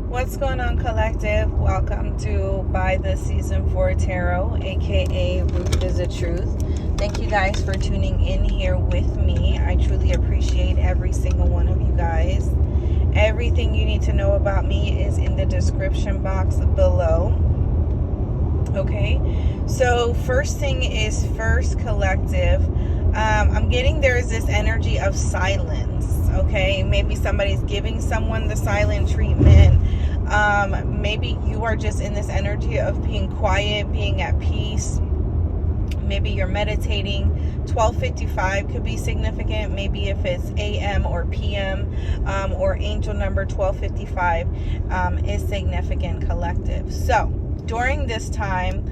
What's going on, collective? Welcome to By the Season 4 Tarot, aka Root is a Truth. Thank you guys for tuning in here with me. I truly appreciate every single one of you guys. Everything you need to know about me is in the description box below. Okay, so first thing is first, collective. I'm getting there is this energy of silence. Okay, maybe somebody's giving someone the silent treatment. Maybe you are just in this energy of being quiet, being at peace. Maybe you're meditating. 12:55 could be significant. Maybe if it's AM or PM, or angel number 1255 is significant, collective. So during this time,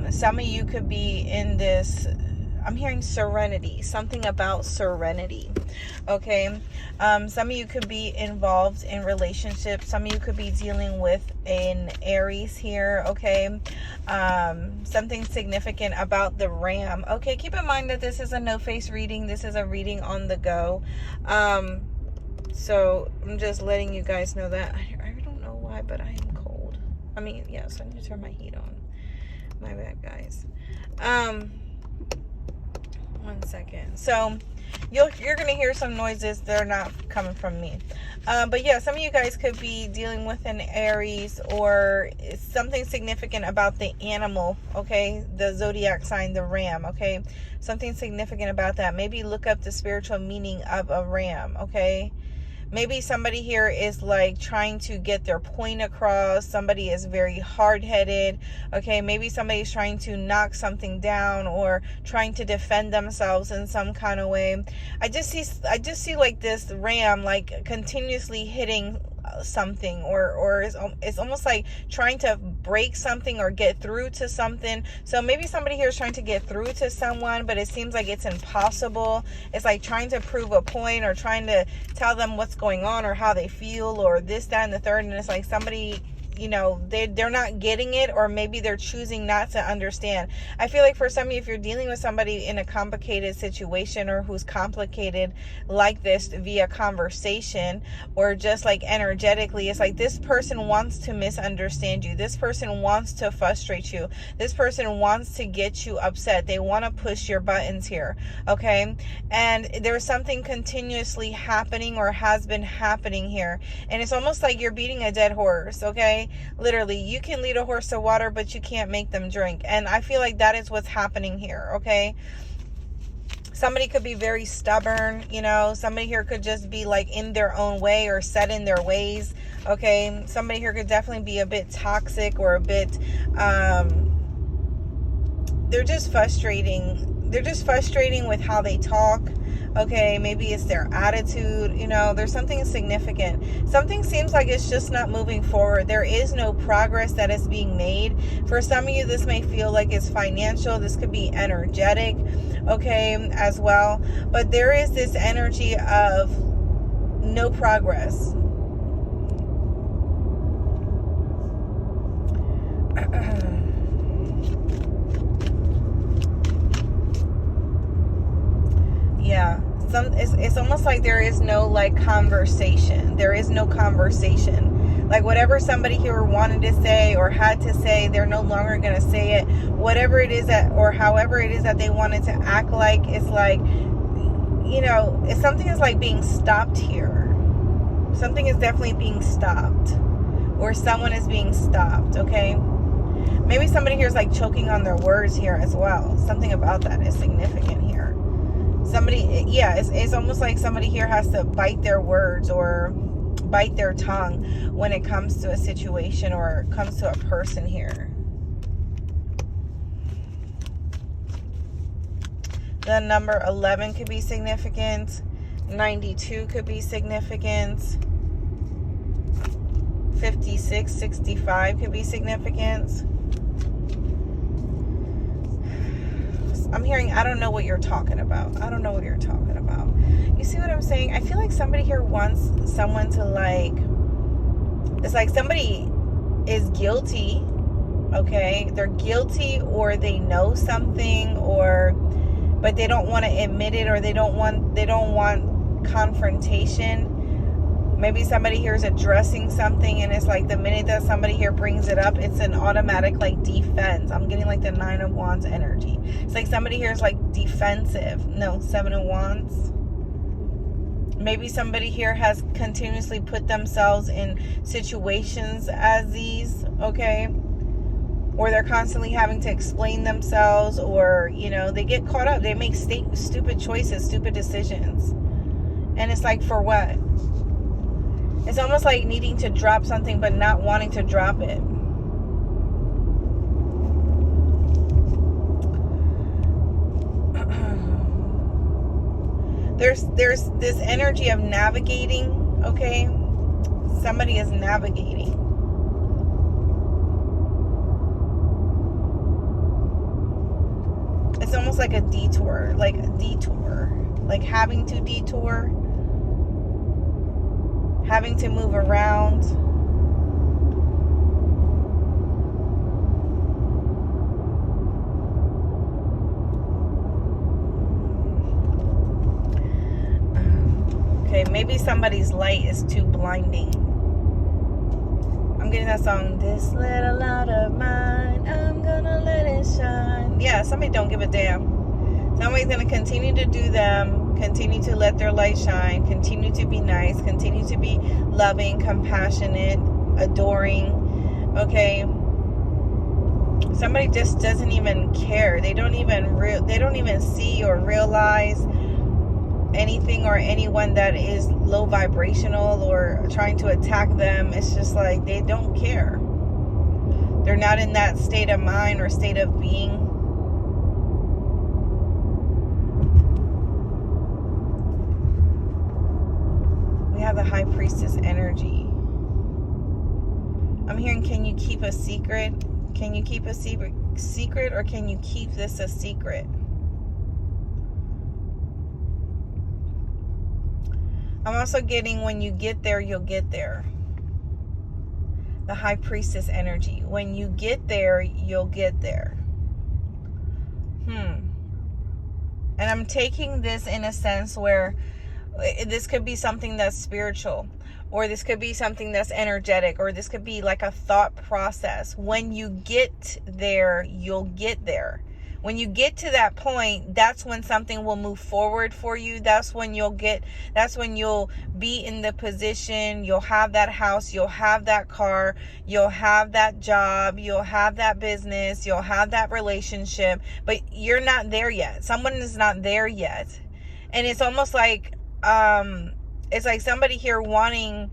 some of you could be in this, I'm hearing serenity, something about serenity. Okay, some of you could be involved in relationships. Some of you could be dealing with an Aries here. Okay, something significant about the Ram. Okay, keep in mind that this is a no-face reading. This is a reading on the go. So I'm just letting you guys know that. I don't know why, but I am cold. I mean, yeah, so I need to turn my heat on. My bad, guys. One second. So you're gonna hear some noises. They're not coming from me, but yeah, some of you guys could be dealing with an Aries or something significant about the animal. Okay, the zodiac sign, the ram. Okay, something significant about that. Maybe look up the spiritual meaning of a ram. Okay, maybe somebody here is like trying to get their point across. Somebody is very hard-headed. Okay, maybe somebody's trying to knock something down or trying to defend themselves in some kind of way. I just see like this ram like continuously hitting something, or it's almost like trying to break something or get through to something. So maybe somebody here is trying to get through to someone, but it seems like it's impossible. It's like trying to prove a point or trying to tell them what's going on or how they feel or this, that, and the third, and it's like somebody, you know, they're not getting it, or maybe they're choosing not to understand. I feel like for some of you, if you're dealing with somebody in a complicated situation or who's complicated like this via conversation or just like energetically, it's like this person wants to misunderstand you. This person wants to frustrate you. This person wants to get you upset. They want to push your buttons here. Okay, and there's something continuously happening or has been happening here, and it's almost like you're beating a dead horse. Okay, literally, you can lead a horse to water, but you can't make them drink. And I feel like that is what's happening here. Okay, somebody could be very stubborn. You know, somebody here could just be like in their own way or set in their ways. Okay, somebody here could definitely be a bit toxic or a bit they're just frustrating with how they talk. Okay, maybe it's their attitude. You know, there's something significant. Something seems like it's just not moving forward. There is no progress that is being made. For some of you, this may feel like it's financial. This could be energetic, okay, as well. But there is this energy of no progress. Yeah, it's almost like there is no like conversation. There is no conversation. Like whatever somebody here wanted to say or had to say, they're no longer going to say it. Whatever it is that, or however it is that they wanted to act like, it's like, you know, if something is like being stopped here. Something is definitely being stopped, or someone is being stopped. Okay, maybe somebody here is like choking on their words here as well. Something about that is significant here. Somebody, yeah, it's almost like somebody here has to bite their words or bite their tongue when it comes to a situation or comes to a person here. The number 11 could be significant. 92 could be significant. 56, 65 could be significant. I'm hearing, I don't know what you're talking about. I don't know what you're talking about. You see what I'm saying? I feel like somebody here wants someone to like, it's like somebody is guilty. Okay, they're guilty, or they know something, or but they don't want to admit it, or they don't want confrontation. Maybe somebody here is addressing something, and it's like the minute that somebody here brings it up, it's an automatic like defense. I'm getting like the 9 of Wands energy. It's like somebody here is like defensive. No, 7 of Wands. Maybe somebody here has continuously put themselves in situations as these, okay? Or they're constantly having to explain themselves, or, you know, they get caught up. They make stupid choices, stupid decisions. And it's like, for what? It's almost like needing to drop something but not wanting to drop it. There's this energy of navigating, okay? Somebody is navigating. It's almost like a detour, like having to detour, having to move around. Okay, maybe somebody's light is too blinding. I'm getting that song, this little light of mine, I'm gonna let it shine. Yeah, somebody don't give a damn. Somebody's gonna continue to do them, continue to let their light shine, continue to be nice, continue to be loving, compassionate, adoring, okay? Somebody just doesn't even care. They don't even see or realize anything or anyone that is low vibrational or trying to attack them. It's just like they don't care. They're not in that state of mind or state of being. We have the High Priestess energy. I'm hearing, can you keep a secret? Can you keep a secret, or can you keep this a secret? I'm also getting, when you get there, you'll get there. The High Priestess energy. When you get there, you'll get there. And I'm taking this in a sense where this could be something that's spiritual, or this could be something that's energetic, or this could be like a thought process. When you get there, you'll get there. When you get to that point, that's when something will move forward for you. That's when you'll be in the position. You'll have that house. You'll have that car. You'll have that job. You'll have that business. You'll have that relationship. But you're not there yet. Someone is not there yet. And it's almost like, it's like somebody here wanting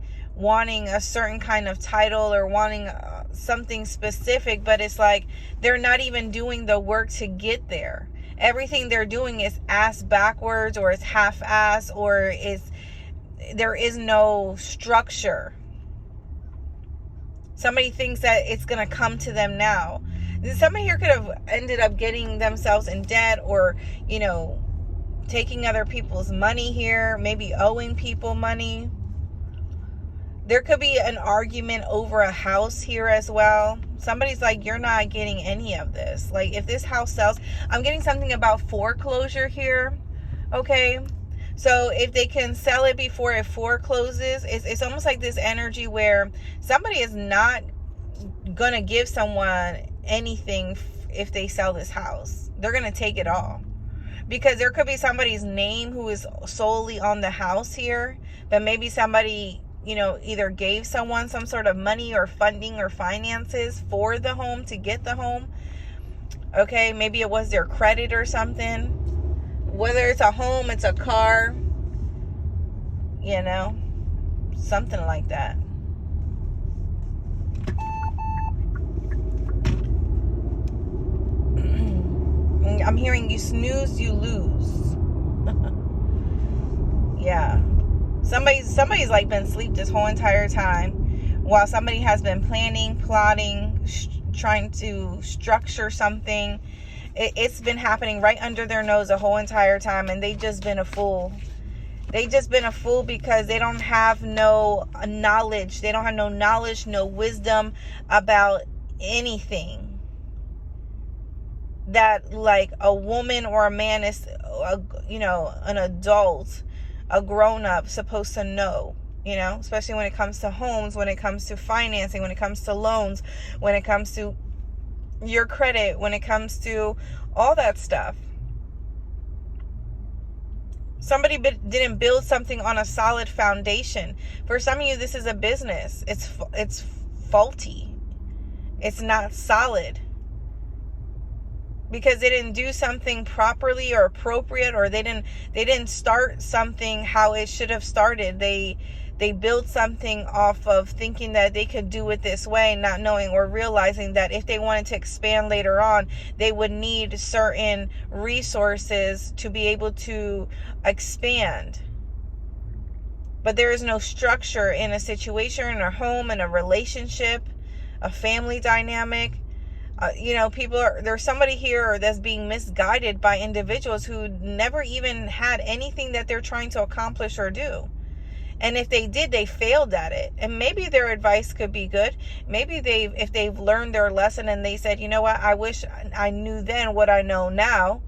a certain kind of title, or wanting something specific, but it's like they're not even doing the work to get there. Everything they're doing is ass backwards, or it's half-ass, or there is no structure. Somebody thinks that it's going to come to them now. Somebody here could have ended up getting themselves in debt, or, you know, taking other people's money here, maybe owing people money. There could be an argument over a house here as well. Somebody's like, you're not getting any of this. Like, if this house sells, I'm getting something about foreclosure here. Okay. So if they can sell it before it forecloses, it's almost like this energy where somebody is not going to give someone anything if they sell this house. They're going to take it all. Because there could be somebody's name who is solely on the house here, but maybe somebody, you know, either gave someone some sort of money or funding or finances for the home to get the home. Okay, maybe it was their credit or something. Whether it's a home, it's a car, you know, something like that. I'm hearing, you snooze, you lose. Yeah. Somebody's like been asleep this whole entire time, while somebody has been planning, plotting, trying to structure something. It's been happening right under their nose the whole entire time, and they've just been a fool. They've just been a fool because they don't have no knowledge. They don't have no knowledge, no wisdom about anything that, like, a woman or a man is, you know, an adult, a grown-up supposed to know. you know, especially when it comes to homes, when it comes to financing, when it comes to loans, when it comes to your credit, when it comes to all that stuff. Somebody didn't build something on a solid foundation. For some of you, this is a business. It's faulty. It's not solid. Because they didn't do something properly or appropriate, or they didn't start something how it should have started. They built something off of thinking that they could do it this way, not knowing or realizing that if they wanted to expand later on, they would need certain resources to be able to expand. But there is no structure in a situation, in a home, in a relationship, a family dynamic. You know, there's somebody here that's being misguided by individuals who never even had anything that they're trying to accomplish or do. And if they did, they failed at it. And maybe their advice could be good. Maybe if they've learned their lesson and they said, you know what, I wish I knew then what I know now.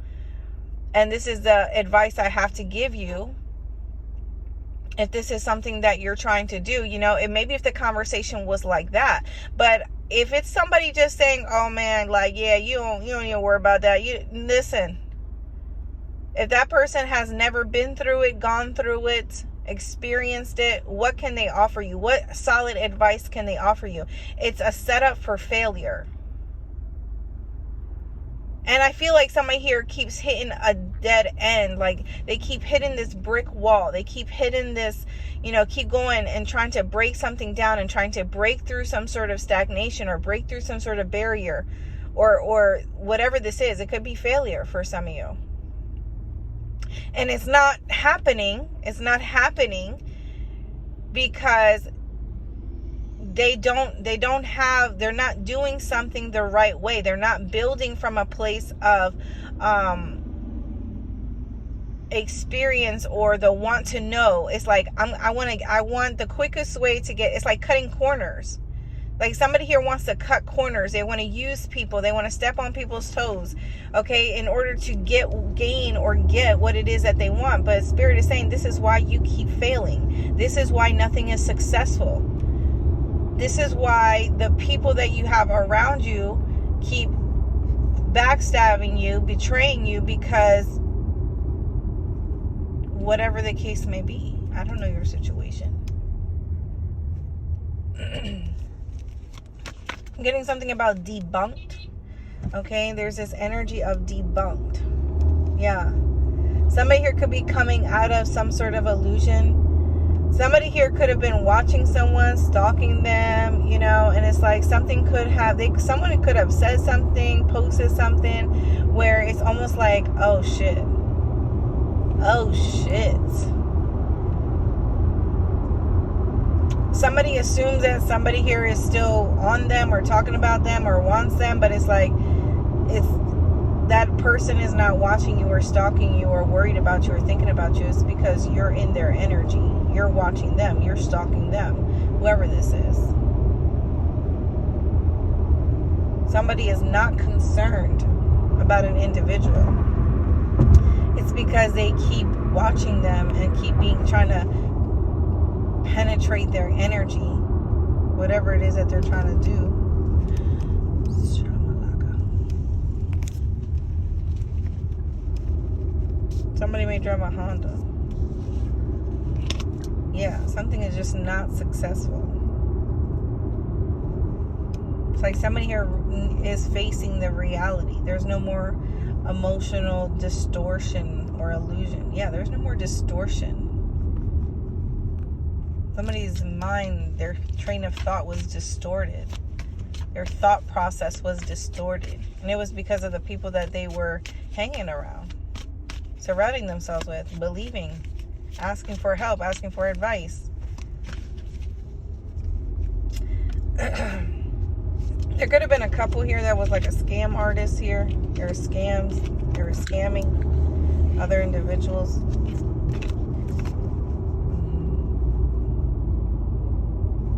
And this is the advice I have to give you. If this is something that you're trying to do, you know, it maybe if the conversation was like that. But if it's somebody just saying, oh man, like, yeah, you don't need to worry about that. You listen. If that person has never been through it, gone through it, experienced it, what can they offer you? What solid advice can they offer you? It's a setup for failure. And I feel like somebody here keeps hitting a dead end. Like they keep hitting this brick wall. They keep hitting this, you know, keep going and trying to break something down and trying to break through some sort of stagnation or break through some sort of barrier or whatever this is. It could be failure for some of you. And it's not happening. It's not happening because they're not doing something the right way. They're not building from a place of experience or the want to know. It's like I want the quickest way to get. It's like cutting corners. Like somebody here wants to cut corners. They want to use people. They want to step on people's toes, okay, in order to gain or get what it is that they want. But Spirit is saying this is why you keep failing. This is why nothing is successful. This is why the people that you have around you keep backstabbing you, betraying you, because whatever the case may be. I don't know your situation. I'm getting something about debunked. Okay, there's this energy of debunked. Yeah. Somebody here could be coming out of some sort of illusion. Somebody here could have been watching someone, stalking them, you know, and it's like something someone could have said something, posted something where it's almost like, oh shit. Oh shit. Somebody assumes that somebody here is still on them or talking about them or wants them, but it's like, that person is not watching you or stalking you or worried about you or thinking about you. It's because you're in their energy. You're watching them. You're stalking them. Whoever this is. Somebody is not concerned about an individual. It's because they keep watching them and keep trying to penetrate their energy. Whatever it is that they're trying to do. Somebody may drive a Honda. Yeah, something is just not successful. It's like somebody here is facing the reality. There's no more emotional distortion or illusion. Yeah, there's no more distortion. Somebody's mind, their train of thought was distorted. Their thought process was distorted. And it was because of the people that they were hanging around, surrounding themselves with, believing, asking for help, asking for advice. There could have been a couple here that was like a scam artist here. They were scamming other individuals.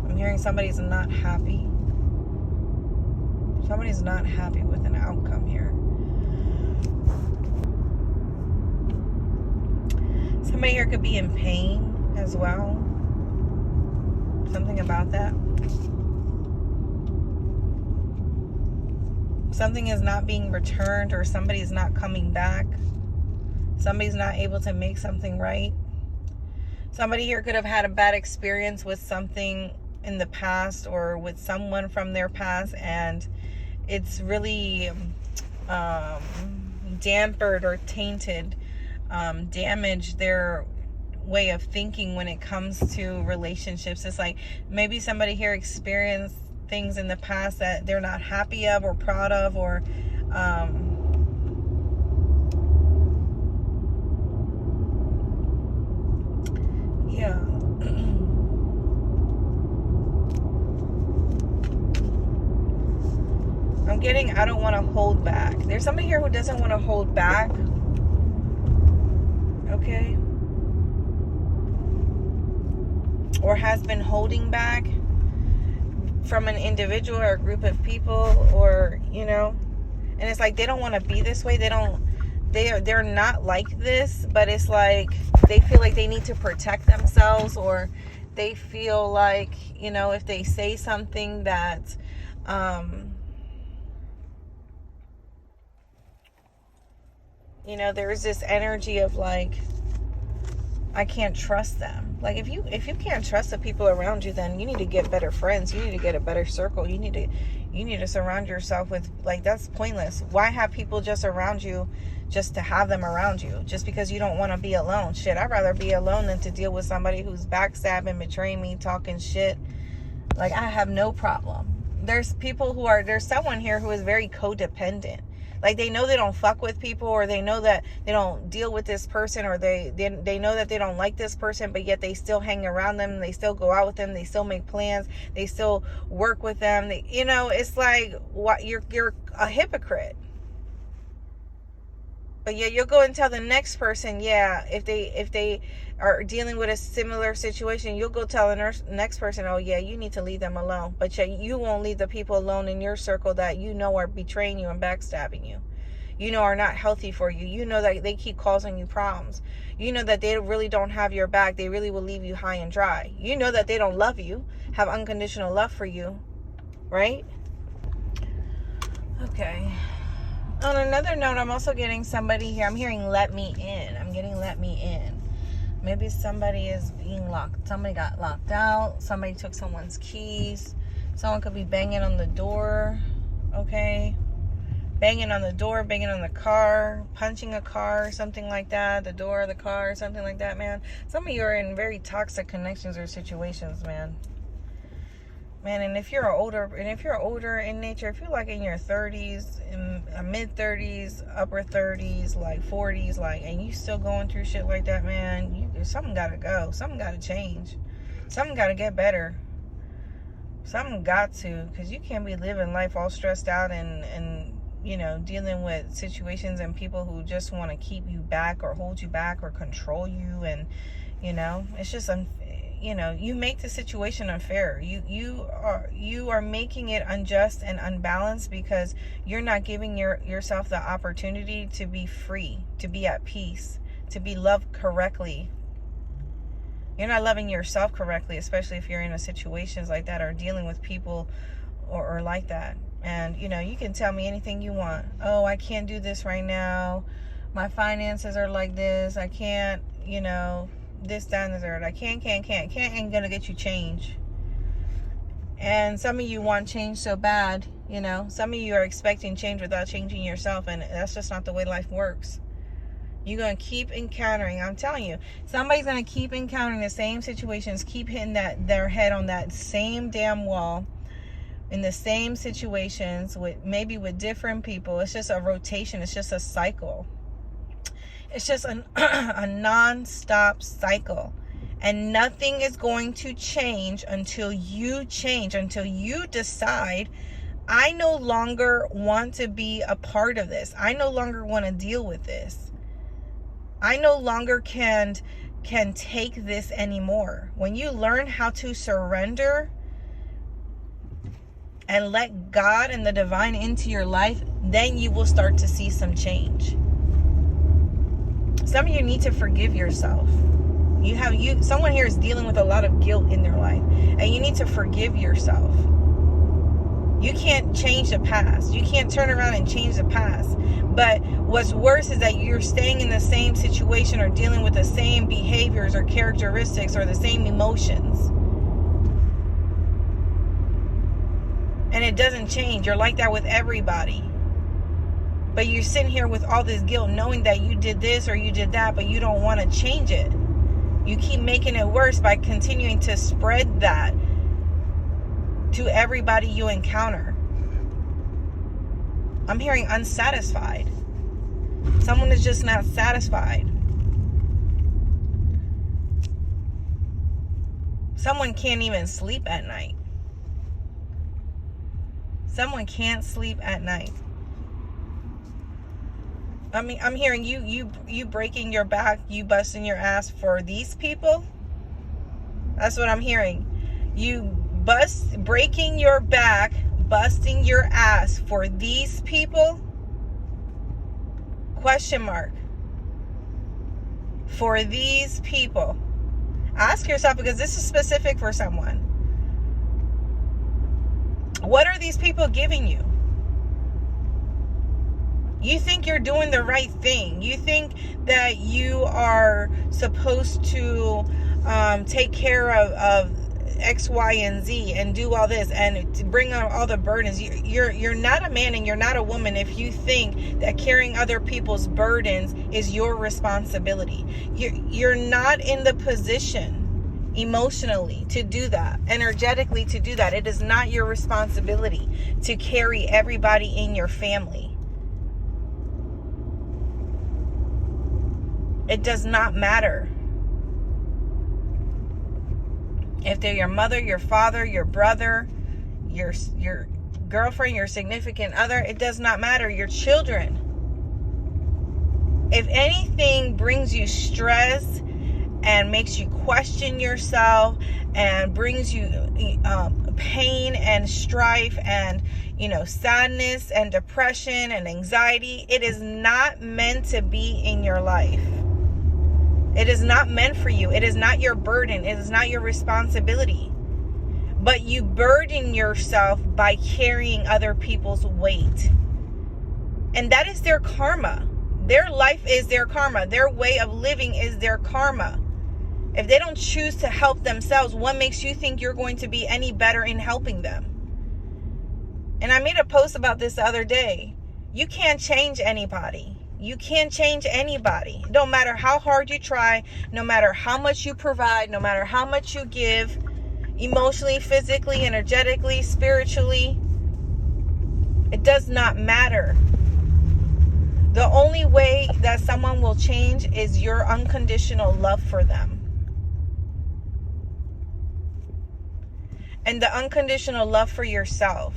I'm hearing somebody's not happy. Somebody's not happy with an outcome here. Somebody here could be in pain as well. Something about that. Something is not being returned, or somebody's not coming back. Somebody's not able to make something right. Somebody here could have had a bad experience with something in the past, or with someone from their past, and it's really dampened or tainted, damaged their way of thinking when it comes to relationships. It's like maybe somebody here experienced things in the past that they're not happy of or proud of, or yeah. I'm getting, I don't want to hold back. There's somebody here who doesn't want to hold back. Okay. Or has been holding back from an individual or a group of people, or, you know, and it's like they don't want to be this way. They're not like this, but it's like they feel like they need to protect themselves, or they feel like, you know, if they say something that you know, there's this energy of like, I can't trust them. Like, if you can't trust the people around you, then you need to get better friends. You need to get a better circle. You need to surround yourself with, like, that's pointless. Why have people just around you just to have them around you? Just because you don't want to be alone. Shit, I'd rather be alone than to deal with somebody who's backstabbing, betraying me, talking shit. Like, I have no problem. There's someone here who is very codependent. Like, they know they don't fuck with people, or they know that they don't deal with this person, or they know that they don't like this person, but yet they still hang around them, they still go out with them, they still make plans, they still work with them. You know, it's like, what, you're a hypocrite. But yeah, you'll go and tell the next person, yeah, if they are dealing with a similar situation, you'll go tell the next person, oh yeah, you need to leave them alone. But yeah, you won't leave the people alone in your circle that you know are betraying you and backstabbing you. You know are not healthy for you. You know that they keep causing you problems. You know that they really don't have your back. They really will leave you high and dry. You know that they don't love you, have unconditional love for you, right? Okay. On another note, I'm also getting somebody here. I'm hearing let me in. I'm getting let me in. Maybe somebody is being locked. Somebody got locked out. Somebody took someone's keys. Someone could be banging on the door. Okay. Banging on the door, banging on the car, punching a car, something like that. The door of the car, something like that, man. Some of you are in very toxic connections or situations, man. Man, and if you're older in nature, if you're like in your 30s, mid 30s, upper 30s, like 40s, like, and you still going through shit like that, man, something gotta go. Something gotta change. Something gotta get better. Something got to, because you can't be living life all stressed out and you know, dealing with situations and people who just want to keep you back or hold you back or control you, and you know, it's just you know, you make the situation unfair. You are making it unjust and unbalanced because you're not giving yourself the opportunity to be free, to be at peace, to be loved correctly. You're not loving yourself correctly, especially if you're in a situations like that or dealing with people or like that. And you know, you can tell me anything you want. Oh, I can't do this right now. My finances are like this. I can't, you know, this, that, and the third. I can't ain't gonna get you change. And some of you want change so bad, you know. Some of you are expecting change without changing yourself, and that's just not the way life works. You're gonna keep encountering, I'm telling you, somebody's gonna keep encountering the same situations, keep hitting their head on that same damn wall, in the same situations, maybe with different people. It's just a rotation, it's just a cycle. It's just a non-stop cycle. And nothing is going to change until you change, until you decide, I no longer want to be a part of this. I no longer want to deal with this. I no longer can take this anymore. When you learn how to surrender and let God and the divine into your life, then you will start to see some change. Some of you need to forgive yourself. Someone here is dealing with a lot of guilt in their life, and you need to forgive yourself. You can't change the past. You can't turn around and change the past. But what's worse is that you're staying in the same situation or dealing with the same behaviors or characteristics or the same emotions. And it doesn't change. You're like that with everybody. But you're sitting here with all this guilt, knowing that you did this or you did that, but you don't want to change it. You keep making it worse by continuing to spread that to everybody you encounter. I'm hearing unsatisfied. Someone is just not satisfied. Someone can't even sleep at night. Someone can't sleep at night. I mean, I'm hearing you breaking your back, you busting your ass for these people. That's what I'm hearing. You breaking your back, busting your ass for these people? Question mark. For these people. Ask yourself, because this is specific for someone. What are these people giving you? You think you're doing the right thing. You think that you are supposed to take care of X, Y, and Z and do all this and to bring on all the burdens. You're not a man and you're not a woman if you think that carrying other people's burdens is your responsibility. You're not in the position emotionally to do that, energetically to do that. It is not your responsibility to carry everybody in your family. It does not matter if they're your mother, your father, your brother, your girlfriend, your significant other. It does not matter. Your children. If anything brings you stress and makes you question yourself and brings you pain and strife and sadness and depression and anxiety, it is not meant to be in your life. It is not meant for you. It is not your burden. It is not your responsibility. But you burden yourself by carrying other people's weight. And that is their karma. Their life is their karma. Their way of living is their karma. If they don't choose to help themselves, what makes you think you're going to be any better in helping them? And I made a post about this the other day. You can't change anybody. You can't change anybody. No matter how hard you try, no matter how much you provide, no matter how much you give, emotionally, physically, energetically, spiritually, it does not matter. The only way that someone will change is your unconditional love for them. And the unconditional love for yourself.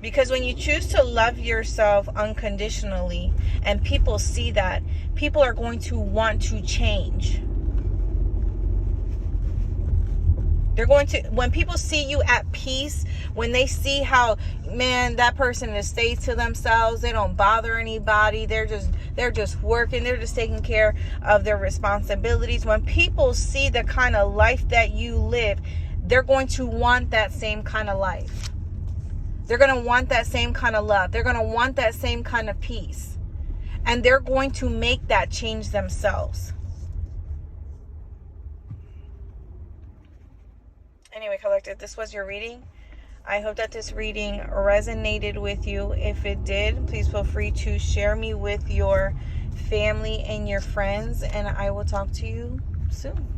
Because when you choose to love yourself unconditionally and people see that, people are going to want to change. They're going to, when people see you at peace, when they see how, man, that person is stays to themselves, they don't bother anybody, they're just working, they're just taking care of their responsibilities. When people see the kind of life that you live, they're going to want that same kind of life. They're going to want that same kind of love. They're going to want that same kind of peace. And they're going to make that change themselves. Anyway, collective, this was your reading. I hope that this reading resonated with you. If it did, please feel free to share me with your family and your friends. And I will talk to you soon.